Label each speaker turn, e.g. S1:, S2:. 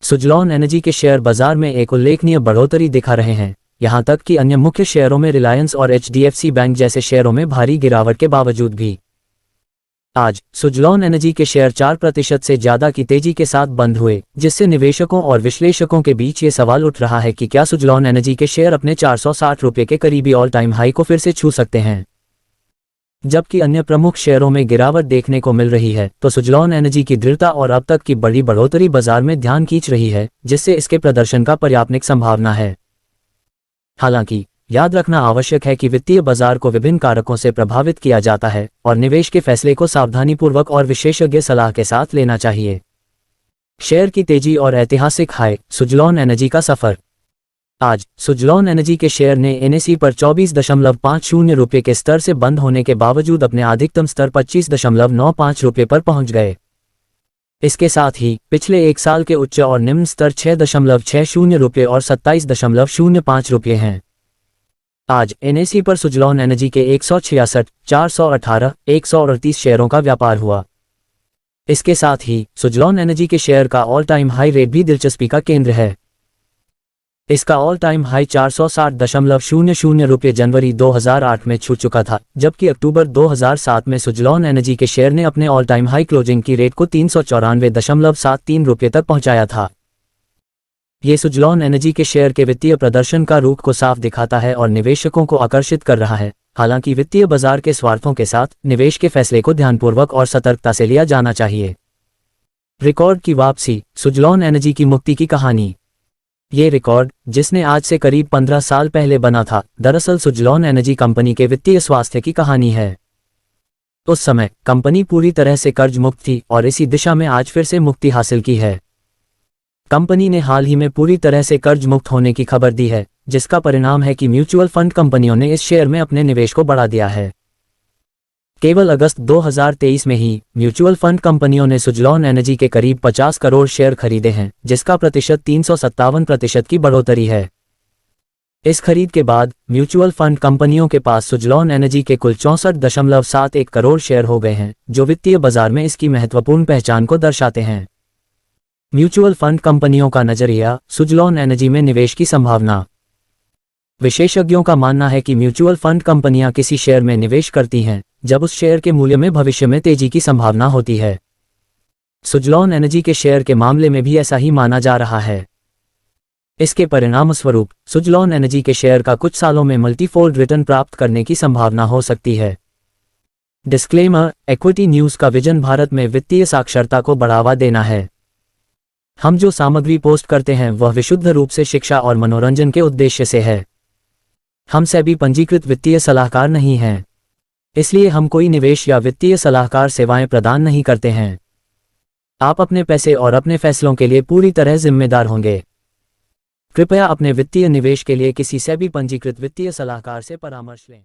S1: Suzlon energy के share बाजार में एक उल्लेखनीय बढ़ोतरी दिखा रहे हैं, यहां तक कि अन्य मुख्य शेयरों में रिलायंस और एचडीएफसी बैंक जैसे शेयरों में भारी गिरावट के बावजूद भी आज सुजलॉन एनर्जी के शेयर 4% से ज्यादा की तेजी के साथ बंद हुए, जिससे निवेशकों और विश्लेषकों के बीच ये सवाल उठ रहा है कि क्या सुजलॉन एनर्जी के शेयर अपने 460 रुपये के करीबी ऑल टाइम हाई को फिर से छू सकते हैं। जबकि अन्य प्रमुख शेयरों में गिरावट देखने को मिल रही है, तो सुजलॉन एनर्जी की दृढ़ता और अब तक की बड़ी बढ़ोतरी बाजार में ध्यान खींच रही है, जिससे इसके प्रदर्शन का पर्याप्त संभावना है। हालांकि याद रखना आवश्यक है कि वित्तीय बाजार को विभिन्न कारकों से प्रभावित किया जाता है और निवेश के फैसले को सावधानीपूर्वक और विशेषज्ञ सलाह के साथ लेना चाहिए। शेयर की तेजी और ऐतिहासिक हाई, सुजलॉन एनर्जी का सफर। आज सुजलॉन एनर्जी के शेयर ने एनएसई पर 24.50 रुपये के स्तर से बंद होने के बावजूद अपने अधिकतम स्तर 25.95 रुपये पर पहुंच गए। इसके साथ ही पिछले एक साल के उच्च और निम्न स्तर 6.60 रुपये और 27.05 रुपये हैं। आज एनएसई पर सुजलॉन एनर्जी के 166, 418, 138 शेयरों का व्यापार हुआ। इसके साथ ही सुजलॉन एनर्जी के शेयर का ऑल टाइम हाई रेट भी दिलचस्पी का केंद्र है। इसका ऑल टाइम हाई 460.00 रुपये जनवरी 2008 में छू चुका था, जबकि अक्टूबर 2007 में सुजलॉन एनर्जी के शेयर ने अपने ऑल टाइम हाई क्लोजिंग की रेट को 394.73 रुपये तक पहुंचाया था। ये सुजलॉन एनर्जी के शेयर के वित्तीय प्रदर्शन का रूख को साफ दिखाता है और निवेशकों को आकर्षित कर रहा है। हालांकि वित्तीय बाजार के स्वार्थों के साथ निवेश के फैसले को ध्यानपूर्वक और सतर्कता से लिया जाना चाहिए। रिकॉर्ड की वापसी, सुजलॉन एनर्जी की मुक्ति की कहानी। ये रिकॉर्ड, जिसने आज से करीब 15 साल पहले बना था, दरअसल सुजलॉन एनर्जी कंपनी के वित्तीय स्वास्थ्य की कहानी है। उस समय कंपनी पूरी तरह से कर्ज मुक्त थी और इसी दिशा में आज फिर से मुक्ति हासिल की है। कंपनी ने हाल ही में पूरी तरह से कर्ज मुक्त होने की खबर दी है, जिसका परिणाम है कि म्यूचुअल फंड कंपनियों ने इस शेयर में अपने निवेश को बढ़ा दिया है। केवल अगस्त 2023 में ही म्यूचुअल फंड कंपनियों ने सुजलॉन एनर्जी के करीब 50 करोड़ शेयर खरीदे हैं, जिसका प्रतिशत 357% की बढ़ोतरी है। इस खरीद के बाद म्यूचुअल फंड कंपनियों के पास सुजलॉन एनर्जी के कुल 64.71 करोड़ शेयर हो गए हैं, जो वित्तीय बाजार में इसकी महत्वपूर्ण पहचान को दर्शाते हैं। म्यूचुअल फंड कंपनियों का नजरिया, सुजलॉन एनर्जी में निवेश की संभावना। विशेषज्ञों का मानना है कि म्यूचुअल फंड कंपनियां किसी शेयर में निवेश करती हैं जब उस शेयर के मूल्य में भविष्य में तेजी की संभावना होती है। सुजलॉन एनर्जी के शेयर के मामले में भी ऐसा ही माना जा रहा है। इसके परिणामस्वरूप सुजलॉन एनर्जी के शेयर का कुछ सालों में मल्टीफोल्ड रिटर्न प्राप्त करने की संभावना हो सकती है। डिस्क्लेमर, इक्विटी न्यूज का विजन भारत में वित्तीय साक्षरता को बढ़ावा देना है। हम जो सामग्री पोस्ट करते हैं वह विशुद्ध रूप से शिक्षा और मनोरंजन के उद्देश्य से है। हम सेबी पंजीकृत वित्तीय सलाहकार नहीं हैं, इसलिए हम कोई निवेश या वित्तीय सलाहकार सेवाएं प्रदान नहीं करते हैं। आप अपने पैसे और अपने फैसलों के लिए पूरी तरह जिम्मेदार होंगे। कृपया अपने वित्तीय निवेश के लिए किसी सेबी पंजीकृत वित्तीय सलाहकार से परामर्श लें।